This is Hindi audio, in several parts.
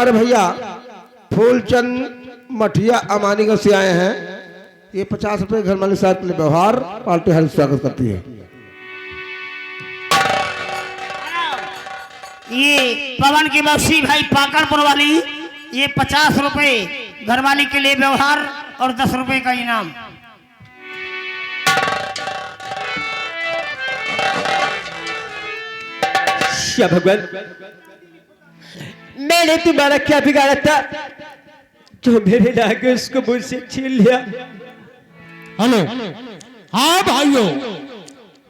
हमारे भैया फूलचंद मठिया अमानीगंज से आए हैं। ये 50 रुपए घर मालिक साहब के लिए व्यवहार पार्टी हर स्वागत करती है। ये पवन की मौसी भाई पाकड़पुर वाली, ये 50 रुपए घरवाली के लिए व्यवहार और 10 रुपए का इनाम। भगवान, मैंने तुम्हारा क्या बिगाड़ा था जो मेरे लागे उसको मुझसे छीन लिया। हेलो, हाँ भाइयों,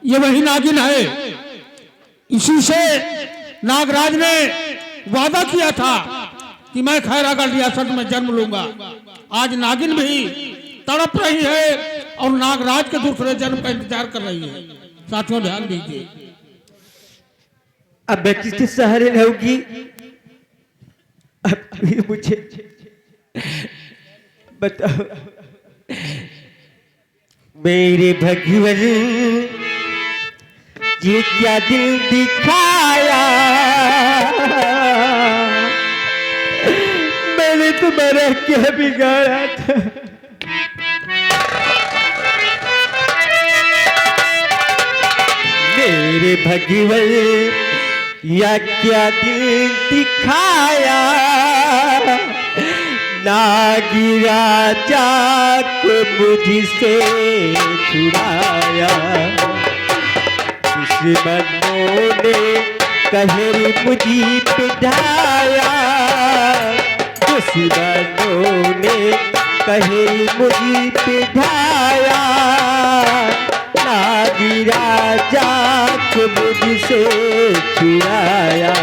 ये वही नागिन है। इसी से नागराज ने वादा किया था कि मैं खैरागढ़ रियासत में जन्म लूंगा। आज नागिन भी तड़प रही है और नागराज के दूसरे जन्म का इंतजार कर रही है। साथियों ध्यान दीजिए। अब मैं किसके सहारे रहूंगी? अब मुझे बताओ मेरे भगवान, ये क्या दिल दिखाया? मैंने तुम्हारा क्या बिगाड़ा था? मेरे भगवान, या क्या दिल दिखाया? नागिराजा को मुझसे छुड़ाया। दुश्मनों ने कहर मुझी पे ढाया। दुश्मनों ने कहर मुझी पे ढाया। नागिराजा को मुझसे छुड़ाया।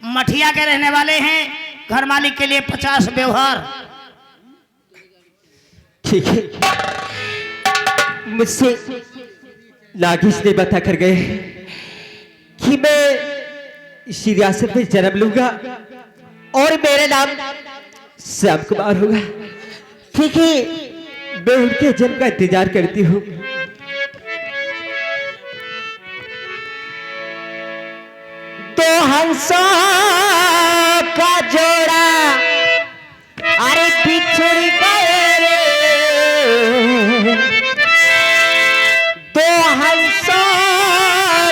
मठिया के रहने वाले हैं। घर मालिक के लिए 50 व्यवहार। ठीक है, मुझसे नागिश ने बता कर गए कि मैं इस रियासत में जन्म लूंगा और मेरा नाम श्याम कुमार होगा। ठीक है, मैं उनके जन्म का इंतजार करती हूँ। तो हंसों का जोड़ा अरे बिछुड़ गए रे। तो हंसों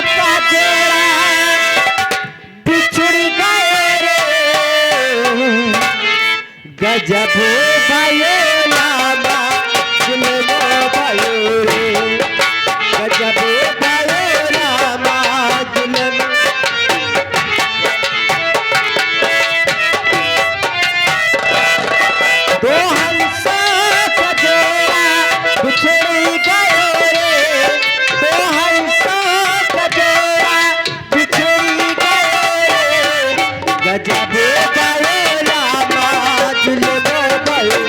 का जोड़ा बिछुड़ गए रे। गजब भयो लामा जुल्म भयो रे। गजब भयो लामा जुल्म। तो हंसों का जोड़ा बिछड़ गए रे। तो हंसों का जोड़ा बिछड़ गए रे। गजब भयो लामा जुल्म भयो।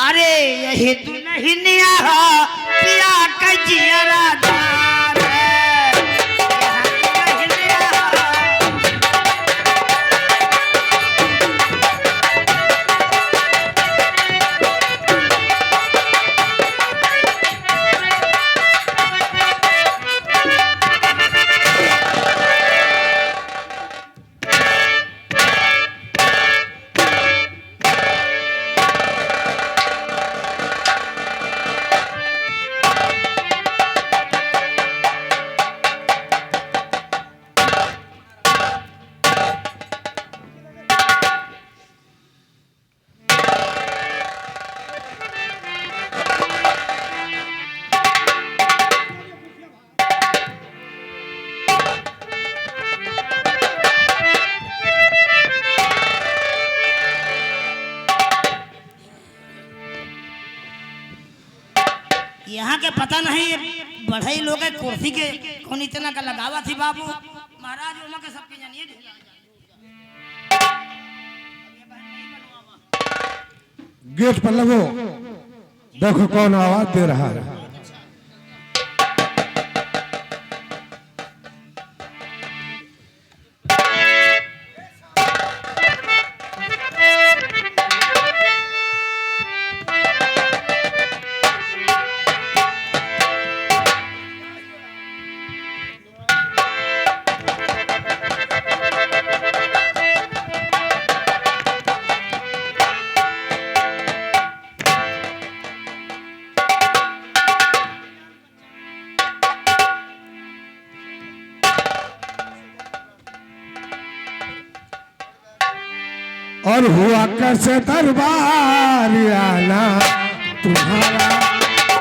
अरे यही दुल्हनिया हो पिया कजियरा दार है। पता नहीं ये बढ़ई लोग है कुर्सी के कौन इतना का लगावा थी बाबू महाराज उमा के सबके जानिए गेट पर लगो, देखो कौन आवाज दे रहा है। और हुआ कैसे दरबार आना तुम्हारा,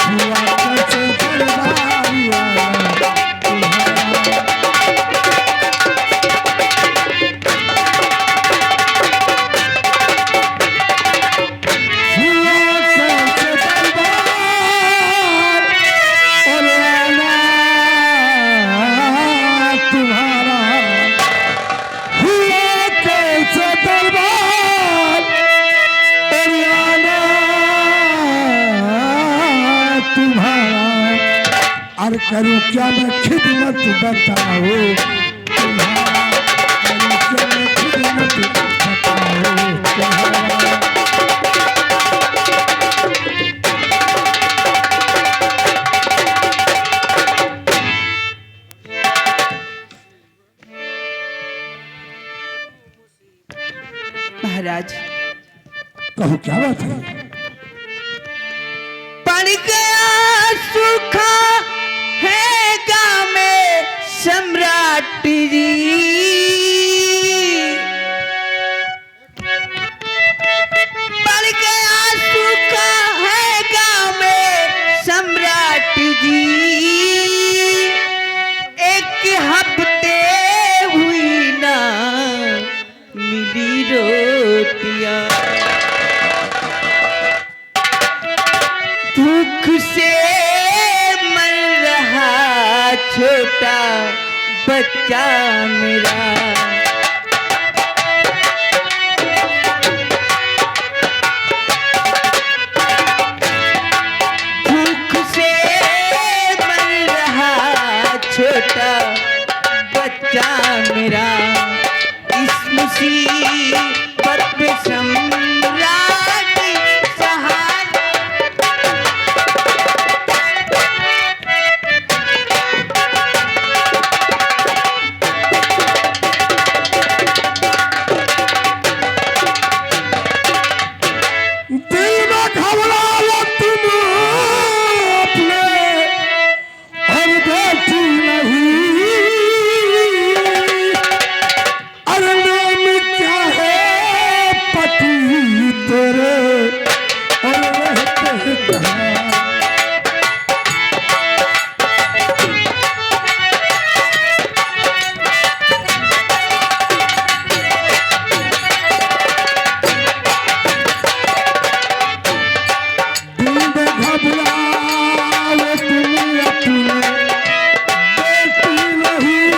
हुआ कैसे दरबार आना तुम्हारा। हुआ कैसे दरबार और आना तुम्हारा, हुआ कैसे दरबार तुम्हारा। और करूं क्या मैं खिदमत बताओ तुम्हारा, करूं क्या मैं खिदमत बताओ तुम्हारा। महाराज कहो क्या बात है? पड़ गया सूखा है गाँव में सम्राट जी, पड़ गया सूखा है गाँव में सम्राट जी। एक हफ्ते हुई ना मिली रोटियां, भूख से मर रहा छोटा बच्चा मेरा। भूख से मर रहा छोटा बच्चा मेरा। इस मुसीबत पे सम्राट सहारा। दिल में घबराओ तुम अपने और बेटी नहीं, अरे नाम क्या है पति तेरे और रहते कहाँ। दिल में घबराओ तुम अपने बेटी नहीं,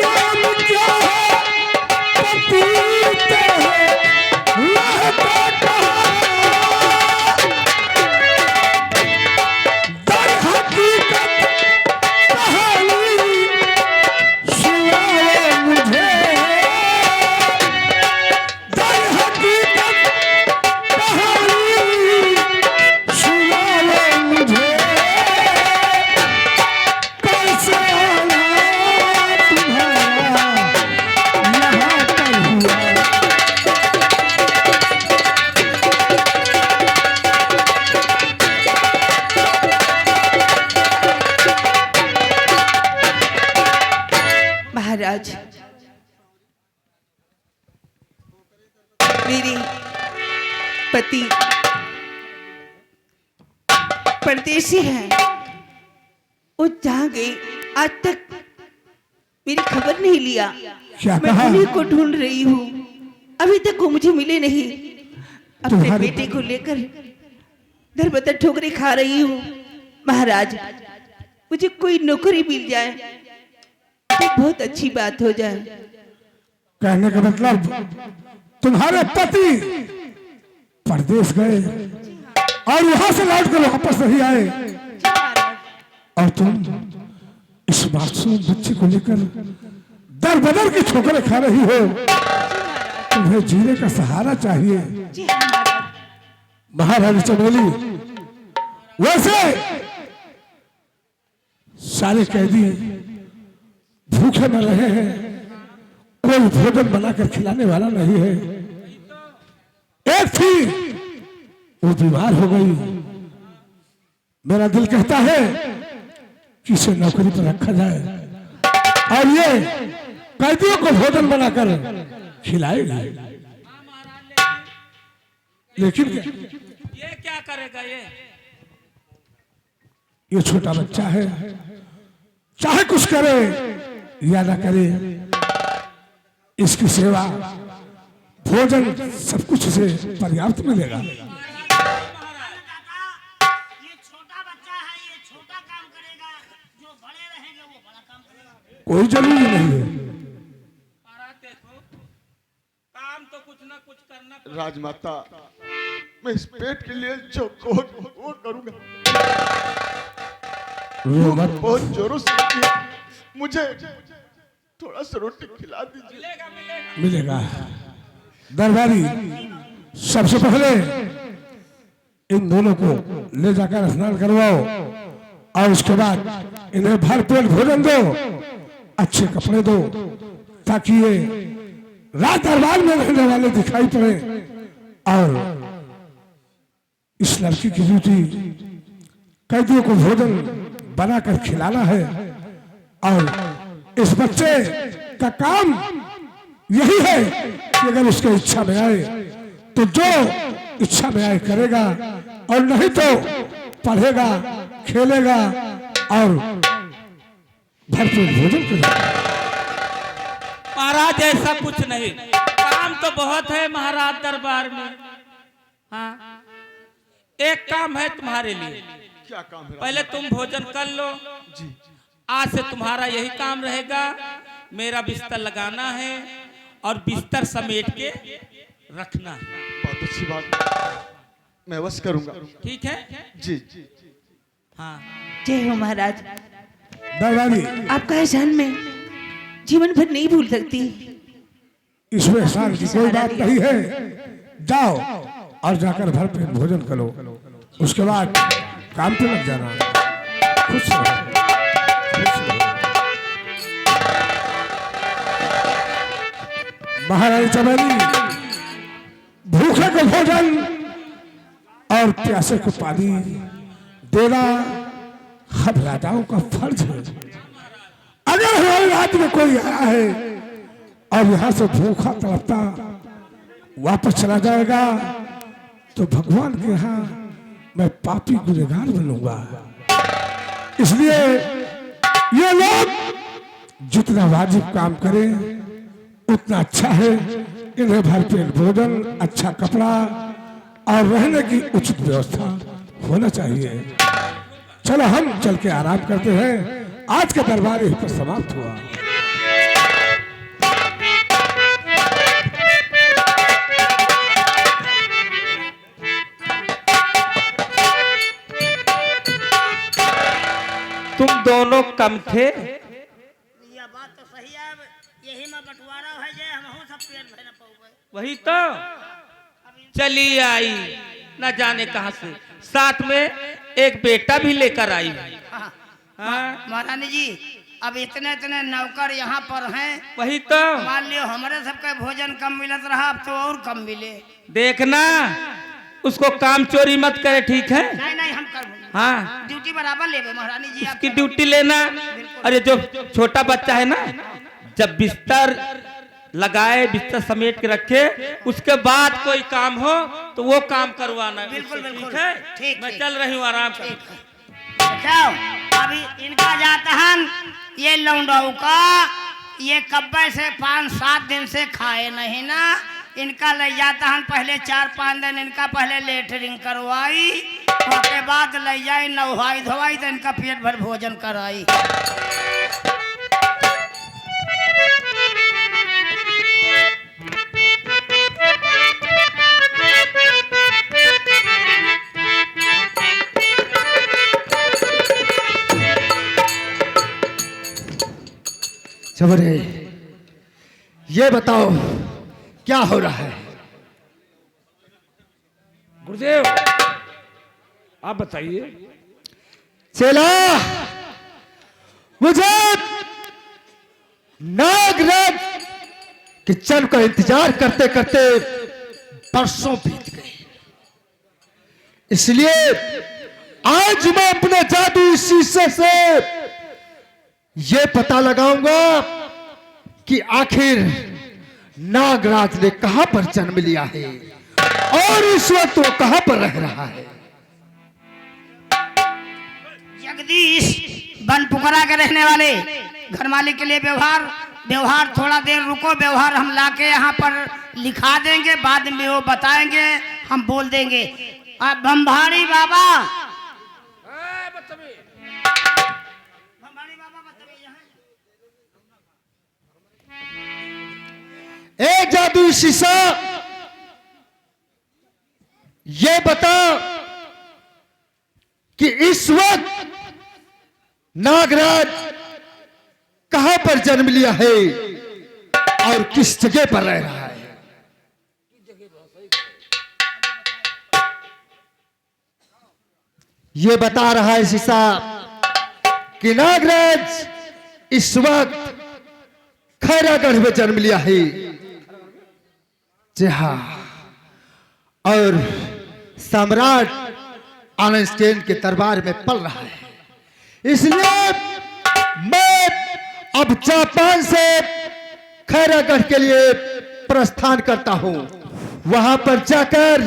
नाम क्या है पति तेरे रहता कहाँ। दर हकीकत कहानी सुनाओ मुझे, दर हकीकत कहानी सुनाओ मुझे। कैसे आना तुम्हारा यहाँ पर हुआ। महाराज मेरे पति परदेसी हैं, वो जहाँ गए आज तक मेरी खबर नहीं लिया। क्या मैं कहा? उन्हीं को ढूंढ रही हूँ, अभी तक वो मुझे मिले नहीं। अपने तुम्हारे- बेटे को लेकर दर बदर ठोकरें खा रही हूँ। महाराज, मुझे कोई नौकरी मिल जाए तो बहुत अच्छी बात हो जाए। कहने का मतलब तुम्हारे पति परदेश गए और वहां से लौट कर वापस नहीं आए, और तुम इस मासूम बच्चे को लेकर दर बदर की ठोकरें खा रही हो। तुम्हें जीने का सहारा चाहिए। महारानी चमेली, वैसे सारे कैदी भूखे मर रहे हैं, कोई भोजन बनाकर खिलाने वाला नहीं है। एक थी वो बीमार हो गई। मेरा दिल कहता है कि इसे नौकरी पर रखा जाए और ये कैदियों को भोजन बनाकर खिलाएगा। लेकिन ये क्या करेगा? ये छोटा बच्चा है, चाहे कुछ करे या ना करे, इसकी सेवा भोजन सब कुछ से पर्याप्त मिलेगा। ये छोटा बच्चा है, ये छोटा काम करेगा, जो बड़े रहेंगे वो बड़ा काम करेगा। कोई जरूरी नहीं है। देखो, काम तो कुछ ना कुछ करना। राजमाता, मैं इस पेट के लिए जो वो करूंगा। बहुत जोरों से मुझे थोड़ा सा रोटी खिला दीजिए। मिलेगा। दरबारी, सबसे पहले इन दोनों को ले जाकर स्नान करवाओ और उसके बाद इन्हें भर पेट भोजन दो, अच्छे कपड़े दो, ताकि ये रात दरबार में रहने वाले दिखाई पड़े। और इस लड़की की ड्यूटी कैदियों को भोजन बनाकर खिलाना है, और इस बच्चे का काम यही है कि अगर उसके इच्छा में आए तो जो इच्छा में आए करेगा, और नहीं तो पढ़ेगा, खेलेगा और भरपूर भोजन करेगा। महाराज, ऐसा कुछ नहीं, काम तो बहुत है महाराज दरबार में। हाँ, एक काम है तुम्हारे लिए। क्या काम है? पहले तुम भोजन कर लो जी। आज से तुम्हारा यही काम रहेगा। मेरा बिस्तर लगाना है और बिस्तर समेट के रखना है। बहुत अच्छी बात, मैं बस करूंगा। ठीक है जी। हाँ, जय हो महाराज। दरबारी, आपका एहसान में जीवन भर नहीं भूल सकती। इसमें एहसान की कोई बात नहीं है। जाओ और जाकर भर पेट भोजन करो, उसके बाद काम पे लग जाना। खुश रहो, खुश रहो। महारानी चमेली, भूखे को भोजन और प्यासे को पानी देना हम राजाओं का फर्ज है। अगर हमारे राज्य में कोई आया है और यहाँ से भूखा तड़पता वापस चला जाएगा तो भगवान के यहाँ मैं पापी गुनहगार बनूंगा। इसलिए ये लोग जितना वाजिब काम करें उतना अच्छा है। इन्हें भरपेट भोजन, अच्छा कपड़ा और रहने की उचित व्यवस्था होना चाहिए। चलो हम चल के आराम करते हैं। आज का दरबार यहीं पर समाप्त हुआ। तुम दोनों कम थे। ये बात तो सही है, यही में बंटवारा है जे हम सब पेट भर न पाऊंगे। वही तो चली आई, न जाने कहां से, साथ में एक बेटा भी लेकर आई। हाँ, महारानी जी, अब इतने इतने नौकर यहाँ पर हैं, वही तो मान लियो हमारे सबके भोजन कम मिलत रहा, अब तो और कम मिले। देखना उसको काम चोरी मत करे, ठीक है? नहीं नहीं, हम कर हाँ, ड्यूटी बराबर लेवे महारानी जी। उसकी ड्यूटी लेना। अरे जो छोटा बच्चा है ना, जब बिस्तर लगाए, बिस्तर समेट के रखे, उसके बाद कोई काम हो तो वो काम करवाना। बिल्कुल बिल्कुल, ठीक है? ठीक मैं ठीक। चल रही हूँ आराम से। जाओ, अभी इनका जाता हन, ये लौंडों का ये कब्बे से 5-7 दिन से खाए नहीं ना, इनका ले जाता हम पहले 4-5 दिन इनका पहले लेटरिंग करवाई, उसके बाद ले जाए नहाई धोवाई तो इनका पेट भर भोजन कराई। चवरे, ये बताओ क्या हो रहा है? गुरुदेव आप बताइए। चेला, मुझे नागराज के जन्म का इंतजार करते करते बरसों बीत गए, इसलिए आज मैं अपने जादू शीशे से ये पता लगाऊंगा कि आखिर नागराज ने कहां पर जन्म लिया है और इस वक्त वो कहां पर रह रहा है। जगदीश बनपुकरा के रहने वाले घर मालिक के लिए व्यवहार थोड़ा देर रुको, व्यवहार हम लाके यहाँ पर लिखा देंगे, बाद में वो बताएंगे, हम बोल देंगे। अब बम्भारी बाबा ए जादू शीशा, ये बता कि इस वक्त नागराज कहां पर जन्म लिया है और किस जगह पर रह रहा है। ये बता रहा है शीशा कि नागराज इस वक्त खैरागढ़ में जन्म लिया है। जी हाँ, और सम्राट आइंस्टाइन के दरबार में पल रहा है, इसलिए मैं अब जापान से खैरागढ़ के लिए प्रस्थान करता हूं। वहां पर जाकर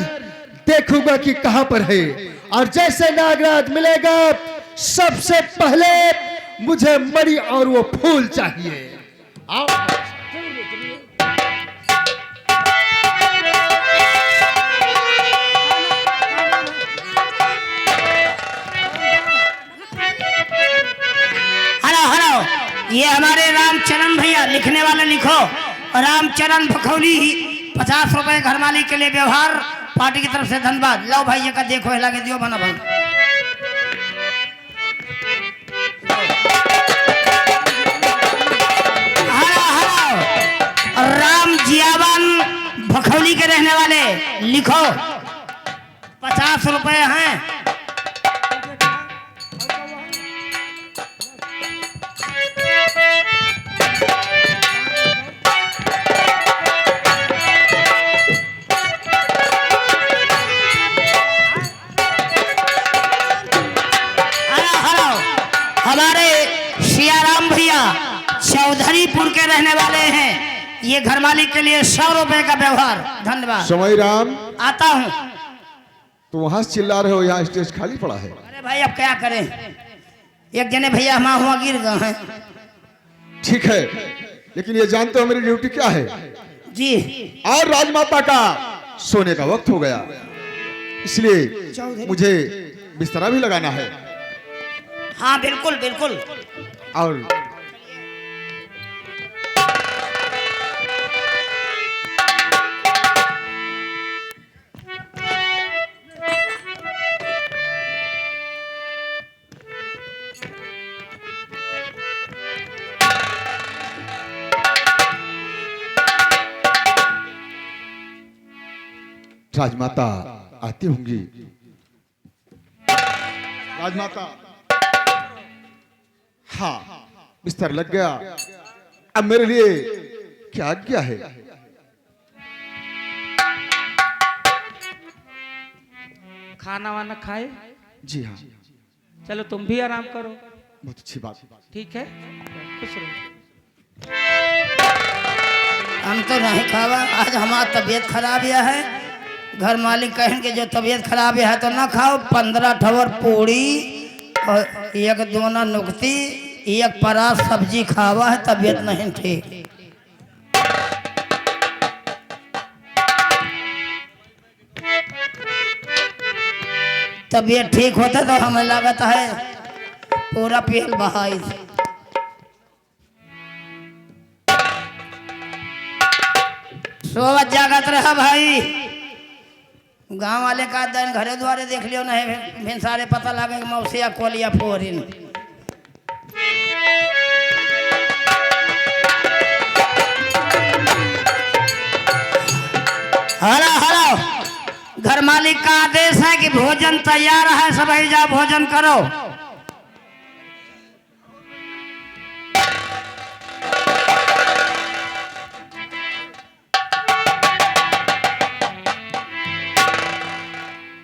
देखूंगा कि कहां पर है, और जैसे नागराज मिलेगा सबसे पहले मुझे मणि और वो फूल चाहिए। आओ। ये हमारे रामचरण भैया लिखने वाले लिखो, रामचरण भखौली 50 रुपए घर मालिक के लिए व्यवहार पार्टी की तरफ से धन्यवाद। लो भैया का देखो लगे दियो बना बन। राम जियावन भखौली के रहने वाले लिखो 50 रुपए हैं। चौधरीपुर के रहने वाले हैं, ये घर मालिक के लिए 100 रुपए का व्यवहार धन्यवाद। समय राम, आता हूँ। तो वहां से चिल्ला रहे हो, यहाँ स्टेज खाली पड़ा है। अरे भाई अब क्या करें, एक जने भैया हम हुआ गिर गए हैं। ठीक है, लेकिन ये जानते हो मेरी ड्यूटी क्या है जी। और राजमाता का सोने का वक्त हो गया, इसलिए मुझे बिस्तरा भी लगाना है। हाँ बिल्कुल बिल्कुल। और राजमाता आती होंगी। राजमाता, हाँ बिस्तर लग गया, अब मेरे लिए क्या आज्ञा है? खाना वाना खाए? जी हाँ। चलो तुम भी आराम करो। बहुत अच्छी बात। ठीक है, खुश रहो। हम तो नहीं खावा, आज हमारा तबीयत खराब है। घर मालिक कहेंगे जो तबीयत खराब है तो ना खाओ। 15 ठवर पूड़ी और 1 दोना नुकती, 1 परास सब्जी खावा है, तबीयत नहीं ठीक। तबीयत ठीक होता तो हमें लागत है पूरा पेल बहाई। सोवत जागत रहा भाई, गांव वाले का दिन घरे द्वारे देख लियो नहीं फिर सारे पता लगे मौसिया कोलिया फोरिन। हेलो हेलो, घर मालिक का आदेश है कि भोजन तैयार है, सब जा भोजन करो।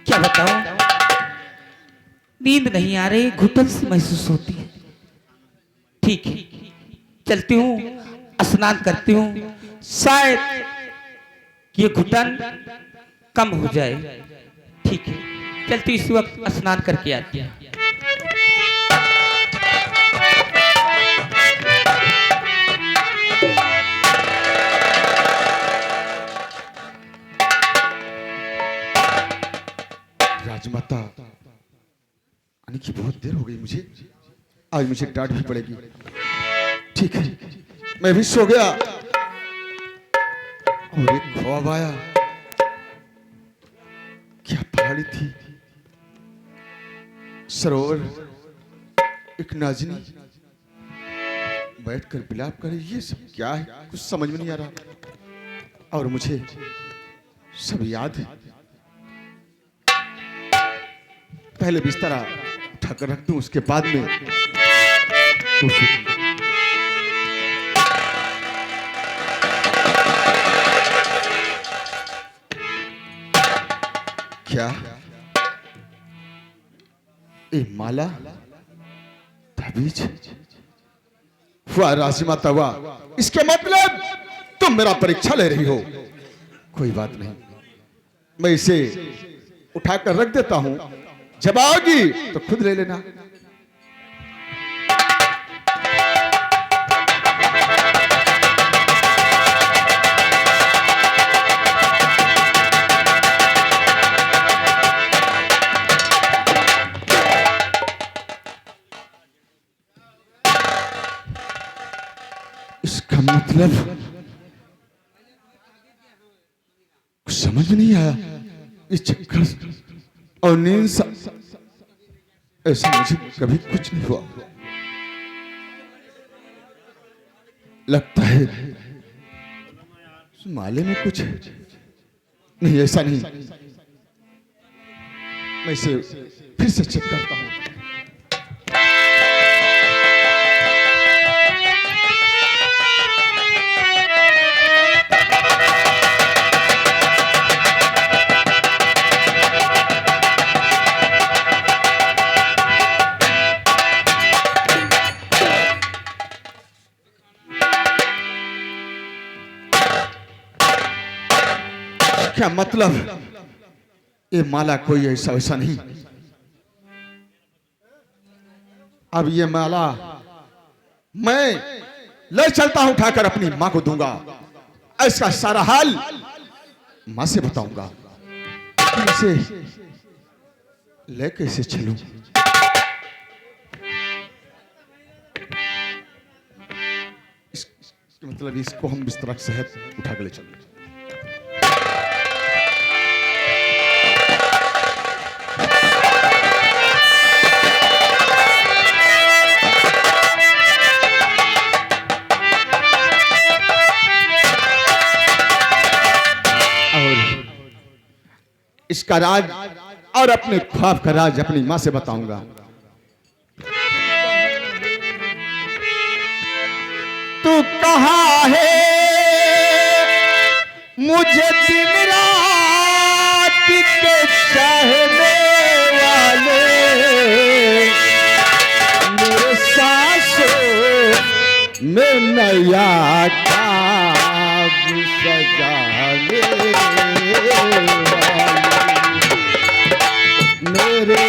क्या बताऊं, नींद नहीं आ रही, घुटन सी महसूस होती है। ठीक है, चलती हूँ, स्नान करती हूँ, शायद ये घुटन कम हो जाए। ठीक है, चलती इस वक्त स्नान करके आती है। राजमाता आने की बहुत देर हो गई, मुझे आज मुझे डांट भी पड़ेगी। ठीक है, मैं भी सो गया और एक ख्वाब आया। क्या पहाड़ी थी, सरोवर, एक नाजनी बैठकर बिलाप करे, ये सब क्या है, कुछ समझ में नहीं आ रहा। और मुझे सब याद है। पहले बिस्तरा उठाकर रख दूं, उसके बाद में क्या ए माला ताबीज हुआ राजमाता हुआ, इसके मतलब तुम मेरा परीक्षा ले रही हो। कोई बात नहीं, मैं इसे उठाकर रख देता हूं, जब आओगी तो खुद ले लेना। इसका मतलब कुछ समझ में नहीं आया। इस चक्कर और नींद ऐसा मुझे कभी कुछ नहीं हुआ। लगता है उस माले में कुछ है। नहीं, ऐसा नहीं, मैं इसे फिर से चेक करता हूं। क्या मतलब, ये माला कोई ऐसा वैसा नहीं। अब ये माला मैं ले चलता हूं, उठाकर अपनी मां को दूंगा। इसका सारा हाल मां से बताऊंगा। इसे ले कैसे चलूं? मतलब इसको हम बिस्तरा के सहित उठा के ले चलें। इसका राज और अपने ख्वाब का राज अपनी मां से बताऊंगा। तू कहाँ है मुझे दिन रात के चाहने वाले, मेरे सांसों में नया ख्वाब सजाने वाले, मेरे